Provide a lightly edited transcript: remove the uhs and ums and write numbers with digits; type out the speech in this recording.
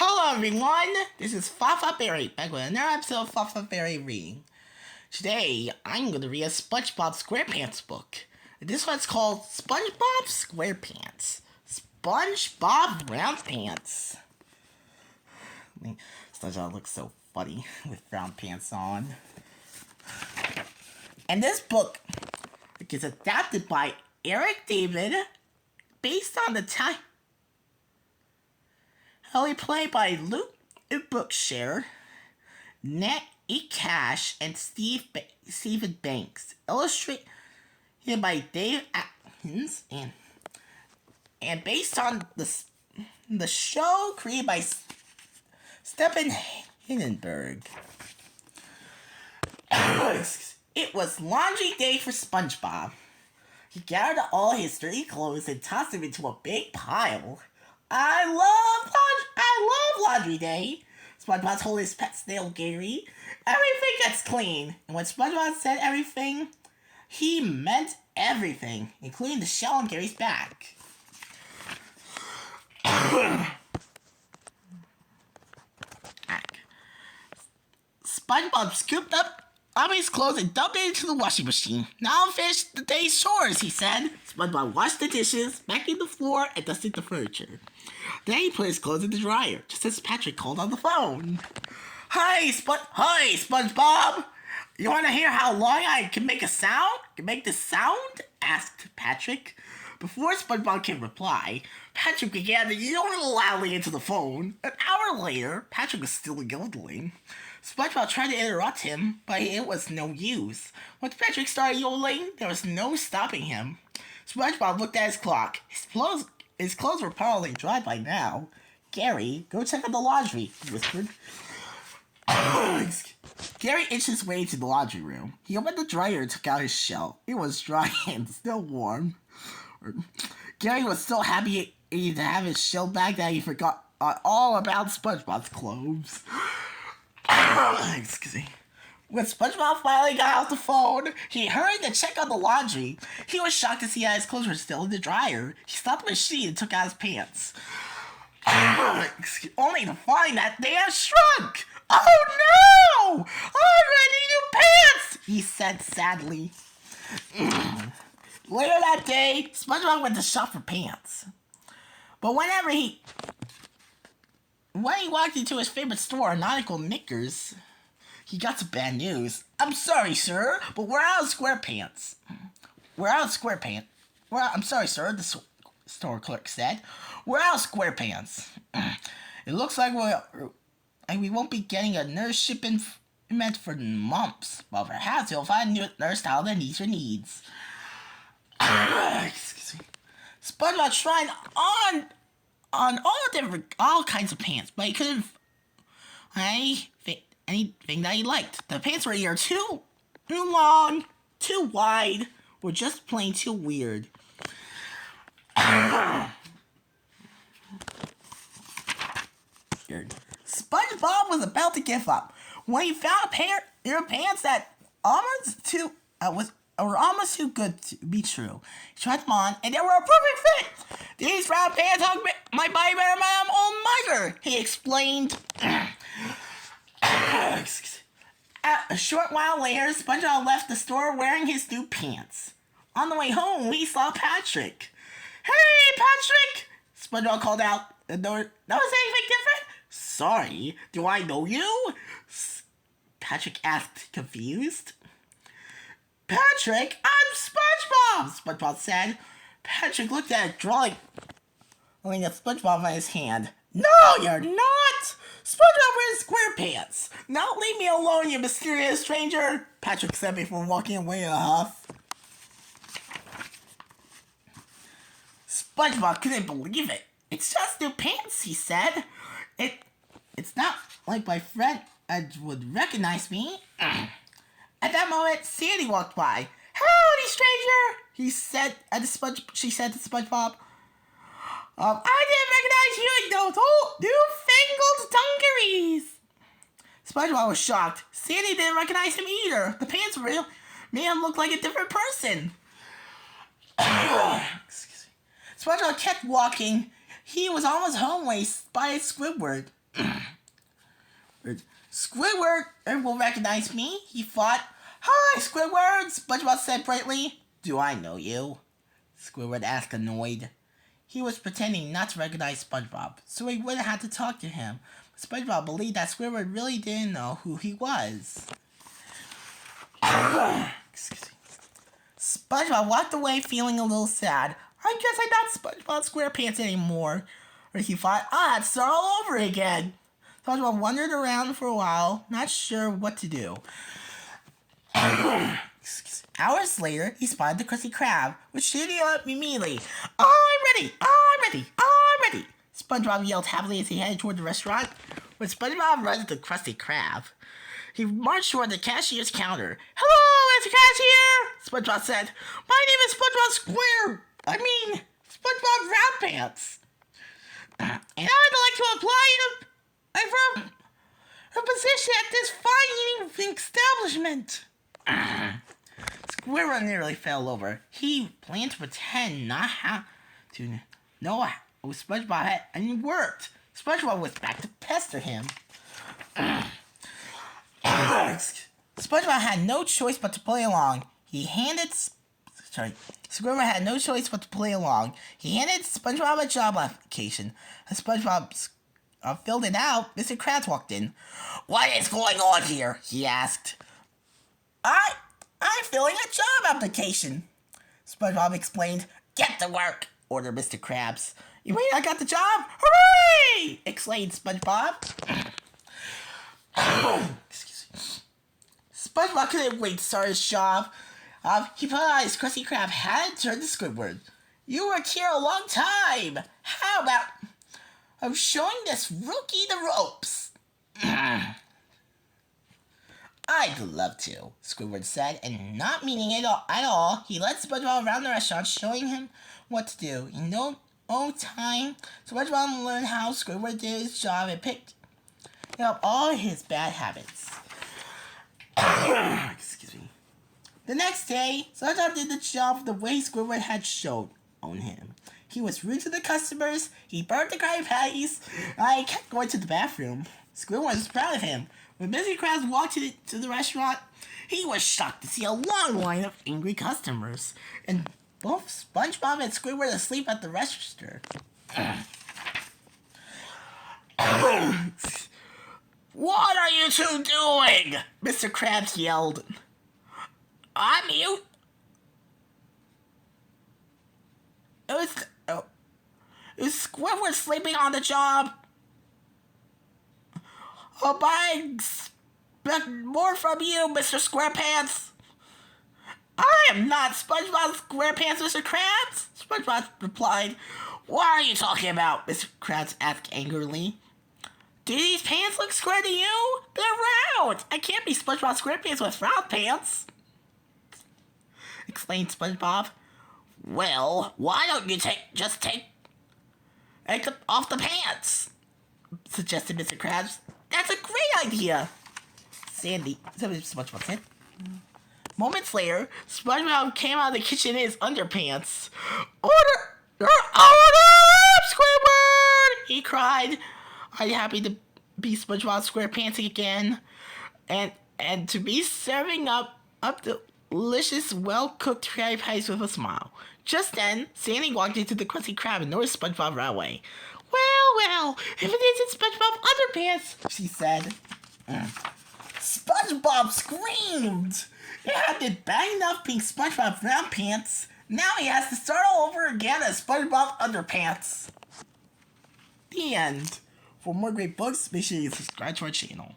Hello everyone, this is Fafa Berry, back with another episode of Fafa Berry Reading. Today, I'm going to read a SpongeBob SquarePants book. This one's called SpongeBob SquarePants. SpongeBob RoundPants. SpongeBob looks so funny with round pants on. And this book is adapted by Eric David, based on the time. Only played by Luke Bookshare, Nat E. Cash, and Stephen Banks. Illustrated by Dave Atkins, and based on the show created by Stephen Hindenburg. It was laundry day for SpongeBob. He gathered all his dirty clothes and tossed them into a big pile. I love laundry day. SpongeBob told his pet snail Gary, everything gets clean. And when SpongeBob said everything, he meant everything, including the shell on Gary's back. SpongeBob scooped up Abby's clothes and dumped it into the washing machine. Now I'll finish the day's chores, he said. SpongeBob washed the dishes, vacuumed the floor, and dusted the furniture. Then he put his clothes in the dryer, just as Patrick called on the phone. Hi, SpongeBob! You want to hear how long I can make this sound? Asked Patrick. Before SpongeBob could reply, Patrick began to yell loudly into the phone. An hour later, Patrick was still yodeling. SpongeBob tried to interrupt him, but it was no use. Once Patrick started yodeling, there was no stopping him. SpongeBob looked at his clock. His clothes were probably dry by now. Gary, go check on the laundry, he whispered. Gary inched his way to the laundry room. He opened the dryer and took out his shell. It was dry and still warm. Gary was so happy to have his shell back that he forgot all about SpongeBob's clothes. Excuse me. When SpongeBob finally got off the phone, he hurried to check on the laundry. He was shocked to see that his clothes were still in the dryer. He stopped the machine and took out his pants. Only to find that they had shrunk. Oh no! I need new pants! He said sadly. Later that day, SpongeBob went to shop for pants. But when he walked into his favorite store, Nautical Knickers, he got some bad news. I'm sorry, sir, but we're out of SquarePants. I'm sorry, sir, the store clerk said. We're out of SquarePants. It looks like we won't be getting a nurse shipment for months. But perhaps you'll find a new nurse style that meets your needs. Excuse me. SpongeBob tried on all kinds of pants, but he couldn't find anything that he liked. The pants were either too long, too wide, or just plain too weird. SpongeBob was about to give up when he found a pair of pants that were almost too good to be true. He tried them on, and they were a perfect fit. These round pants hug my body better than my own mother, he explained. A short while later, SpongeBob left the store wearing his new pants. On the way home, we saw Patrick. Hey, Patrick! SpongeBob called out the door. Notice anything different? Sorry, do I know you? Patrick asked, confused. Patrick, I'm SpongeBob, SpongeBob said. Patrick looked at it, drawing a SpongeBob on his hand. No, you're not! SpongeBob wears SquarePants. Now leave me alone, you mysterious stranger, Patrick said before walking away in a huff. SpongeBob couldn't believe it. It's just new pants, he said. It's not like my friend would recognize me. At that moment, Sandy walked by. Howdy, stranger, she said to SpongeBob. I didn't recognize you in those old newfangled dungarees. SpongeBob was shocked. Sandy didn't recognize him either. The pants made him look like a different person. Excuse me. SpongeBob kept walking. He was almost home when he spotted Squidward. Squidward will recognize me, he thought. Hi, Squidward, SpongeBob said brightly. Do I know you? Squidward asked, annoyed. He was pretending not to recognize SpongeBob, so he wouldn't have to talk to him. But SpongeBob believed that Squidward really didn't know who he was. Excuse me. SpongeBob walked away feeling a little sad. I guess I'm not SpongeBob SquarePants anymore. Or he thought, I'll have to start all over again. SpongeBob wandered around for a while, not sure what to do. Hours later, he spotted the Krusty Krab, which shooting up immediately. I'm ready! I'm ready! I'm ready! SpongeBob yelled happily as he headed toward the restaurant. When SpongeBob ran into the Krusty Krab, he marched toward the cashier's counter. Hello, Mr. Cashier! SpongeBob said. My name is SpongeBob RoundPants. And I'd like to apply for a position at this fine eating establishment. Squirrel nearly fell over. He planned to pretend not to know who SpongeBob had, and it worked. SpongeBob was back to pester him. SpongeBob had no choice but to play along. Squirrel had no choice but to play along. He handed SpongeBob a job application. As SpongeBob filled it out, Mr. Krabs walked in. What is going on here? He asked. I'm filling a job application. SpongeBob explained. Get to work, ordered Mr. Krabs. You mean I got the job? Hooray! Exclaimed SpongeBob. Excuse me. SpongeBob couldn't wait to start his job. He put on his Krusty Krab hat and turned to Squidward. You worked here a long time. How about I'm showing this rookie the ropes? I'd love to, Squidward said, and not meaning it at all, he led SpongeBob around the restaurant, showing him what to do. In no time, SpongeBob learned how Squidward did his job and picked up all his bad habits. Excuse me. The next day, SpongeBob did the job the way Squidward had shown on him. He was rude to the customers, he burned the Krabby Patties, and he kept going to the bathroom. Squidward was proud of him. When Mr. Krabs walked to the restaurant, he was shocked to see a long line of angry customers, and both SpongeBob and Squidward were asleep at the register. What are you two doing? Mr. Krabs yelled. I'm mute. It was Squidward sleeping on the job. But I expect more from you, Mr. SquarePants. I am not SpongeBob SquarePants, Mr. Krabs, SpongeBob replied. What are you talking about? Mr. Krabs asked angrily. Do these pants look square to you? They're round. I can't be SpongeBob SquarePants with round pants, explained SpongeBob. Well, why don't you just take off the pants? Suggested Mr. Krabs. That's a great idea, SpongeBob said. Moments later, SpongeBob came out of the kitchen in his underpants. Order up, Squidward! He cried. I'm happy to be SpongeBob SquarePants again, and to be serving up delicious, well-cooked Krabby Patties with a smile. Just then, Sandy walked into the Krusty Krab and noticed SpongeBob right away. Well, if it isn't SpongeBob Underpants, she said. SpongeBob screamed. It had been bad enough being SpongeBob Roundpants. Now he has to start all over again as SpongeBob Underpants. The end. For more great books, make sure you subscribe to our channel.